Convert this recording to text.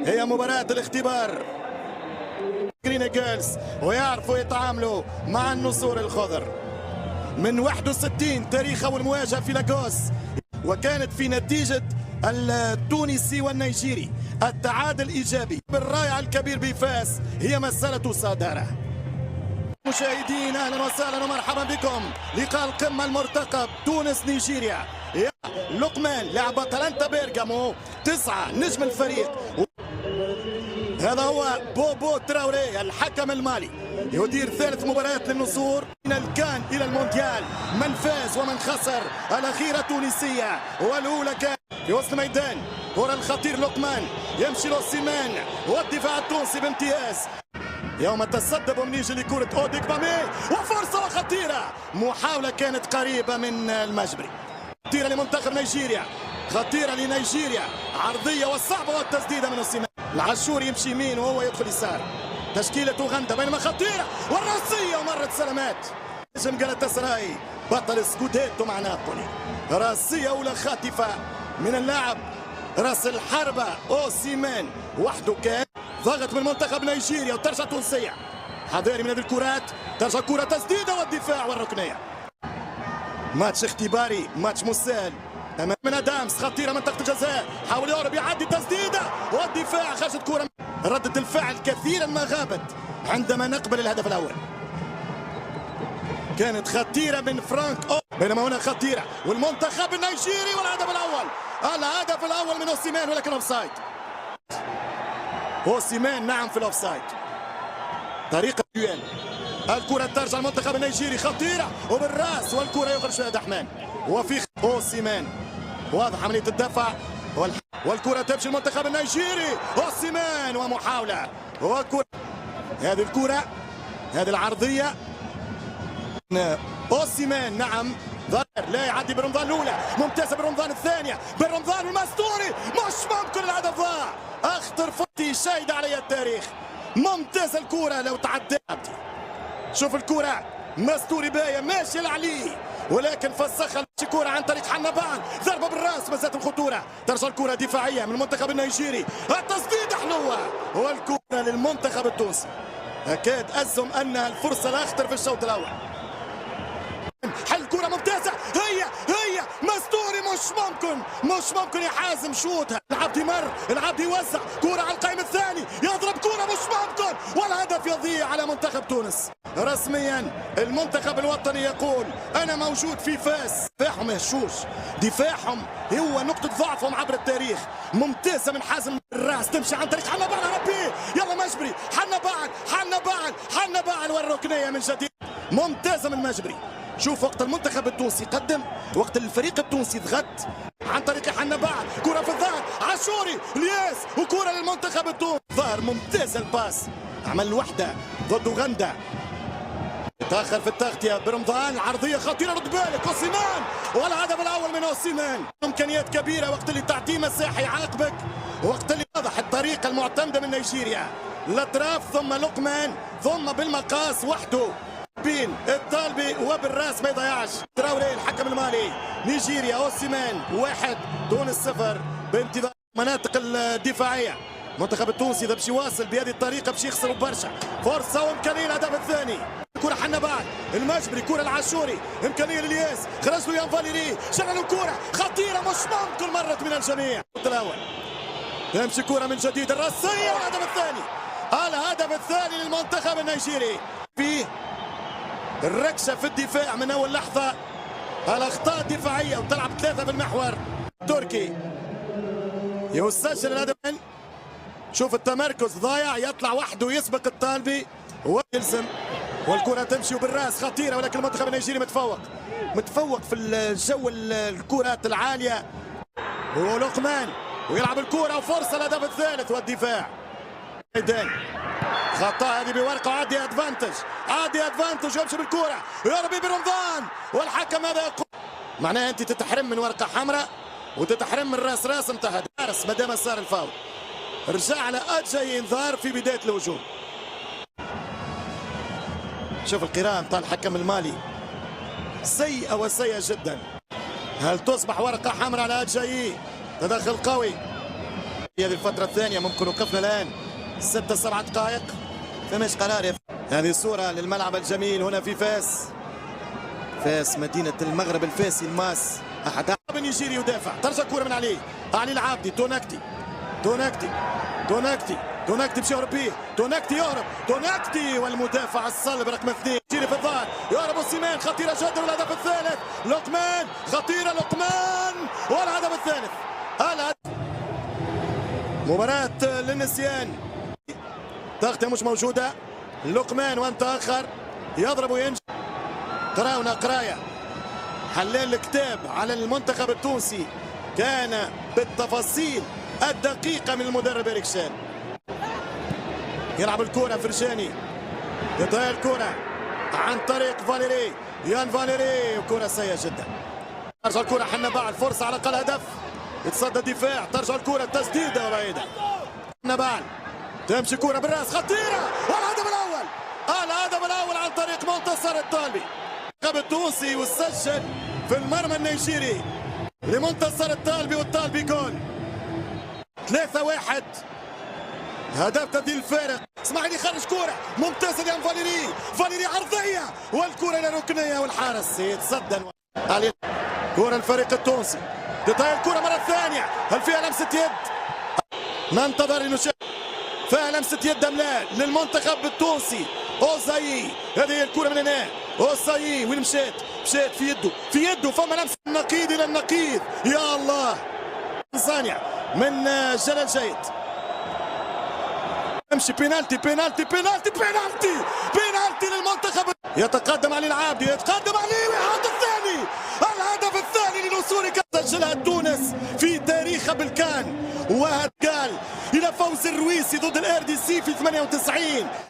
هي مباراة الاختبار. جرين جيرلز ويعرفوا يتعاملوا مع النسور الخضر. من 61 تاريخ أول مواجهة في لاغوس، وكانت في نتيجة التونسي والنيجيري التعادل إيجابي بالرائع الكبير بفاس. هي مسألة صدارة. مشاهدين أهلا وسهلا ومرحبا بكم. لقاء القمة المرتقب تونس نيجيريا. لقمان لاعب اتلانتا بيرغامو 9 نجم الفريق. هذا هو بوبو تراوري الحكم المالي، يدير ثالث مباريات للنسور من الكان إلى المونديال. من فاز ومن خسر. الأخيرة تونسية والأولى كان في وسط الميدان. كرة الخطير لقمان يمشي لوسيمان والدفاع التونسي بامتياز. يوم تسدب ونيجي لكرة أوديك بامي وفرصة خطيرة. محاولة كانت قريبة من المجبري. خطيرة لمنتخب نيجيريا، خطيرة لنيجيريا، عرضية والصعبة والتسديدة من السيمان. العاشوري يمشي يمين وهو يدخل يسار. تشكيلة أوغندا بينما خطيرة والرأسية ومرت سلامات. نجم جالاتاسراي بطل سكوديتو مع نابولي. رأسية أولى خاطفة من اللاعب راس الحربة أوسيمان وحده. كان ضغط من منتخب نيجيريا وترجع تونسية. حذاري من هذه الكرات. ترجع كرة تسديدة والدفاع والركنية. ماتش اختباري، ماتش مسال امام من ادامس. خطيره منطقه الجزاء، حاول يهرب يعدي تسديده والدفاع. خرجت كره. ردة الفعل كثيرا ما غابت عندما نقبل الهدف الاول. كانت خطيره من فرانك بينما هنا خطيره والمنتخب النيجيري والهدف الاول. الهدف الاول من اوسيمان ولكن اوفسايد. اوسيمان نعم في الاوفسايد. طريقه ديوال. الكرة ترجع المنتخب النيجيري خطيرة وبالراس والكرة يخرج فيها دحمان وفي اوسيمان. واضح عملية الدفع والكرة تمشي المنتخب النيجيري. اوسيمان ومحاولة والكرة. هذه الكرة، هذه العرضية. اوسيمان نعم ظاهر لا يعدي برمضان الأولى. ممتازة برمضان الثانية. برمضان المستوري مش ممكن الهدف ضاع. أخطر فتي شايد علي التاريخ. ممتازة الكرة لو تعدى. شوف الكرة مستوري باية ماشي لعلي ولكن فسخها كرة عن طريق حنبان. ضربة بالراس مازالت الخطورة. ترجع الكرة دفاعية من المنتخب النيجيري. التسديد حلوة والكرة للمنتخب التونسي. أكاد أزم أنها الفرصة الأخطر في الشوط الأول. حل كرة ممتازة. هي مستوري مش ممكن يا حازم شوتها. العبد يمر، العبد يوزع كرة على القائم الثاني يضرب كرة مش ممكن والهدف يضيع على منتخب تونس. رسميا المنتخب الوطني يقول أنا موجود في فاس. دفاعهم يهشوش، دفاعهم هو نقطة ضعفهم عبر التاريخ. ممتازة من حازم الراس تمشي عن طريق حنبال. ربي يلا مجبري. حنبال والركنية من جديد. ممتازة من مجبري. شوف وقت المنتخب التونسي قدم، وقت الفريق التونسي ضغط عن طريق حنبال. كرة في الظهر عاشوري الياس وكرة للمنتخب التونسي. ظهر ممتاز الباس. عمل وحدة ضد اوغندا. تأخر في التغطية برمضان. عرضية خطيرة رد بالك اوسيمان والهدف الأول من اوسيمان. إمكانيات كبيرة وقت اللي تعطيه مساحة يعاقبك، وقت اللي واضح الطريقة المعتمدة من نيجيريا. الأطراف ثم لقمان ثم بالمقاس وحده بين الطالبي وبالراس ما يضيعش. تراوري الحكم المالي. نيجيريا اوسيمان 1 تونس 0 بانتظار المناطق الدفاعية. المنتخب التونسي اذا باش يواصل بهذه الطريقة باش يخسر برشا. فرصة وامكانية الهدف الثاني. كرة حنبال المجبري. كرة العاشوري امكانية للياس. خرج له يان فاليري شغلوا كرة خطيرة مش ممكن مرت من الجميع. الأول تمشي كرة من جديد الرأسية والهدف الثاني. الهدف الثاني للمنتخب النيجيري. فيه الركشة في الدفاع من أول لحظة. الأخطاء الدفاعية وتلعب 3 بالمحور. تركي يسجل الهدف. شوف التمركز ضايع. يطلع وحده يسبق الطالبي ويلزم والكرة تمشي وبالراس خطيرة ولكن المنتخب النيجيري متفوق في الجو الكرات العالية. ولقمان ويلعب الكرة وفرصة الهدف الثالث والدفاع. ميدان خطأ هذه بورقة وعدي ادفانتج ويمشي بالكرة يربي برمضان والحكم هذا يقول معناها انت تتحرم من ورقة حمراء وتتحرم من راس انتهى دارس ما دام صار الفاول. رجع على أجاي انذار في بداية الهجوم. شوف القراءة نتاع الحكم المالي سيئة وسيئة جدا. هل تصبح ورقة حمراء على أجاي؟ تدخل قوي هذه الفترة الثانية ممكن وقفنا الآن 6-7 دقائق. فماش قرار يا هذه الصورة للملعب الجميل هنا في فاس. فاس مدينة المغرب الفاسي الماس. أحد نيجيري يدافع، ترجع كورة من علي العابدي. توناكتي باش يهرب بيه، توناكتي والمدافع الصلب رقم 2 نيجيري في الظهر، يهرب اوسيمان، خطيرة جدا والهدف الثالث. لقمان خطيرة، لقمان والهدف الثالث. مباراة للنسيان، تغطية مش موجودة. لقمان وانت آخر يضرب وينجح. قراية حلال الكتاب على المنتخب التونسي، كان بالتفاصيل الدقيقة من المدرب إريك شان. يلعب الكرة فرجاني، يضيع الكرة عن طريق فاليري، يان فاليري، وكرة سيئة جدا. ترجع الكرة حنبال، فرصة على الأقل هدف، يتصدى الدفاع، ترجع الكرة تسديدة بعيدة. حنبال تمشي كرة بالراس خطيرة، والهدف الأول عن طريق منتصر الطالبي. المنتخب التونسي وسجل في المرمى النيجيري لمنتصر الطالبي، والطالبي جول 3-1. هدف تبديل الفارق. اسماعيلي خرج كرة ممتازة لأن فاليري عرضية، والكرة إلى ركنية، والحارس يتصدى على كرة الفريق التونسي. تطير الكرة مرة ثانية، هل فيها لمسة يد؟ ننتظر نشاهد فيها لمسة يد أم لا للمنتخب التونسي. أوزاي، هذه الكرة من هنا، أوزاي وين مشات في يده فما لمسة النقيض إلى النقيض. يا الله، صانع من جلال جيد. امشي بينالتي للمنتخب. يتقدم علي العابدي، ويحط الثاني، الهدف الثاني للوصول سجلها تونس في تاريخها بالكان، وهدف الى فوز الرويسي ضد الار دي سي في 98.